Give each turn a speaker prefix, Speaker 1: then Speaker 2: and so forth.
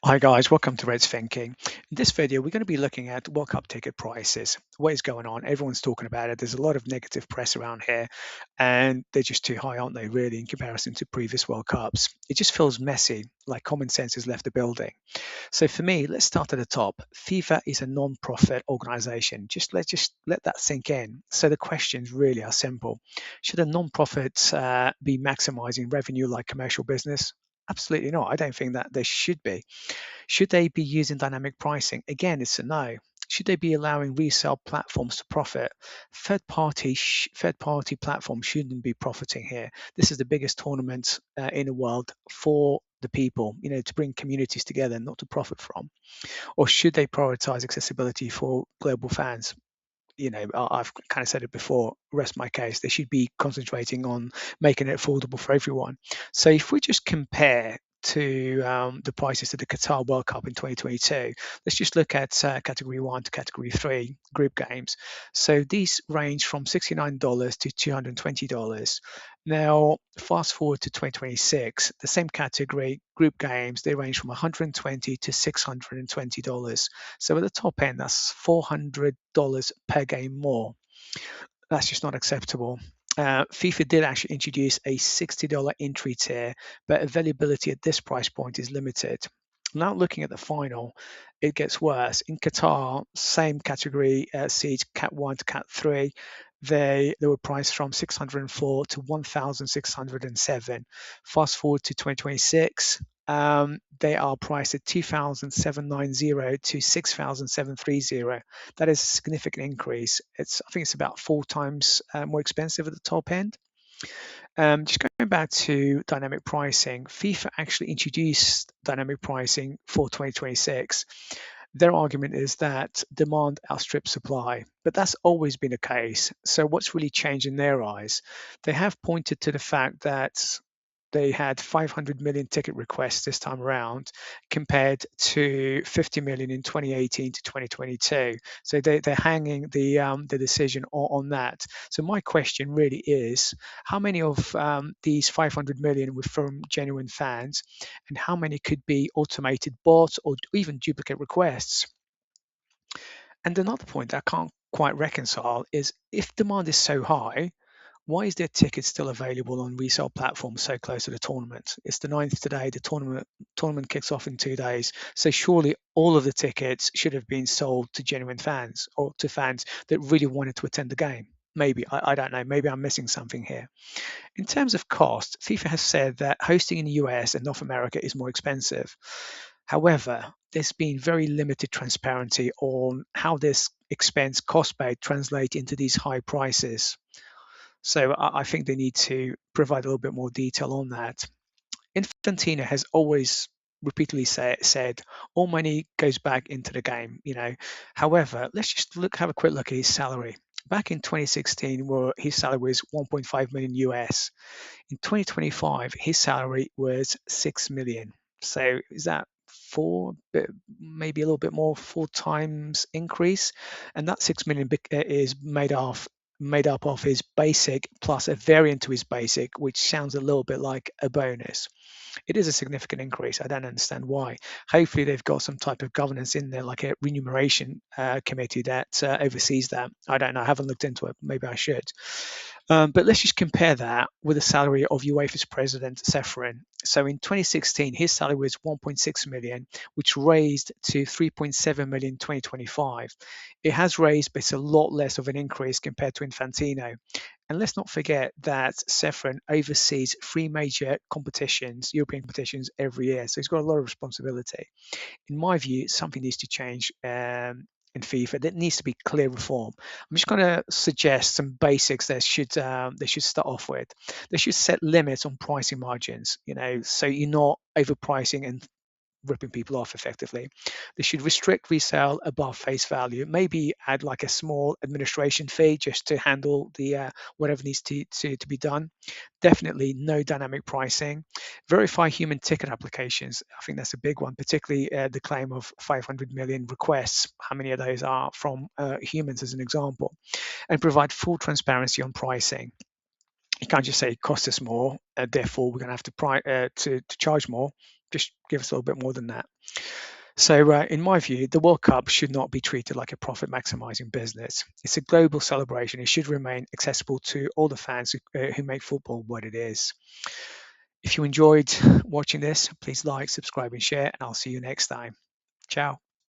Speaker 1: Hi guys, welcome to Red's Thinking. In this video, we're going to be looking at World Cup ticket prices. What is going on? Everyone's talking about it. There's a lot of negative press around here, and they're just too high, aren't they, really, in comparison to previous World Cups? It just feels messy, like common sense has left the building. So for me, let's start at the top. FIFA is a non-profit organization. Just let that sink in. So the questions really are simple. Should a non-profit be maximizing revenue like commercial business? Absolutely not. I don't think that they should be. Should they be using dynamic pricing? Again, it's a no. Should they be allowing resale platforms to profit? Third party platforms shouldn't be profiting here. This is the biggest tournament in the world for the people, to bring communities together, not to profit from. Or should they prioritize accessibility for global fans? I've kind of said it before, rest my case. They should be concentrating on making it affordable for everyone. So if we just compare to the prices to the Qatar World Cup in 2022, let's just look at category 1 to category 3 group games. So these range from $69 to $220. Now, fast forward to 2026, the same category group games, they range from $120 to $620. So at the top end, that's $400 per game more. That's just not acceptable. FIFA did actually introduce a $60 entry tier, but availability at this price point is limited. Now looking at the final, it gets worse. In Qatar, same category seeds, Cat 1 to Cat 3, they were priced from 604 to 1,607. Fast forward to 2026, they are priced at 2,790 to 6,730. That is a significant increase. I think it's about 4 times more expensive at the top end. Just going back to dynamic pricing, FIFA actually introduced dynamic pricing for 2026. Their argument is that demand outstrips supply, but that's always been the case. So, what's really changed in their eyes? They have pointed to the fact that they had 500 million ticket requests this time around compared to 50 million in 2018 to 2022. So they're hanging the decision on that. So my question really is, how many of these 500 million were from genuine fans, and how many could be automated bots or even duplicate requests? And another point that I can't quite reconcile is, if demand is so high, why is their ticket still available on resale platforms so close to the tournament? It's the 9th today. The tournament kicks off in 2 days. So surely all of the tickets should have been sold to genuine fans, or to fans that really wanted to attend the game. Maybe, I don't know. Maybe I'm missing something here. In terms of cost, FIFA has said that hosting in the US and North America is more expensive. However, there's been very limited transparency on how this expense cost base translate into these high prices. So I think they need to provide a little bit more detail on that. Infantino has always repeatedly said all money goes back into the game. However, let's just have a quick look at his salary. Back in 2016, where his salary was 1.5 million US. In 2025, his salary was 6 million. So is that maybe a little bit more, 4 times increase? And that 6 million is made up of his basic plus a variant to his basic, which sounds a little bit like a bonus. It is a significant increase. I don't understand why. Hopefully, they've got some type of governance in there, like a remuneration committee that oversees that. I don't know. I haven't looked into it. Maybe I should. But let's just compare that with the salary of UEFA's president, Seferin. So in 2016, his salary was 1.6 million, which raised to 3.7 million in 2025. It has raised, but it's a lot less of an increase compared to Infantino. And let's not forget that Seferin oversees 3 major competitions, European competitions, every year. So he's got a lot of responsibility. In my view, something needs to change in FIFA. There needs to be clear reform. I'm just going to suggest some basics they should start off with. They should set limits on pricing margins. So you're not overpricing and ripping people off effectively. They should restrict resale above face value. Maybe add like a small administration fee just to handle the whatever needs to be done. Definitely no dynamic pricing. Verify human ticket applications. I think that's a big one, particularly the claim of 500 million requests. How many of those are from humans, as an example? And provide full transparency on pricing. You can't just say it costs us more, therefore we're going to have to charge more. Just give us a little bit more than that. So, in my view, the World Cup should not be treated like a profit maximizing business. It's a global celebration. It should remain accessible to all the fans who make football what it is. If you enjoyed watching this, please like, subscribe, and share, and I'll see you next time. Ciao.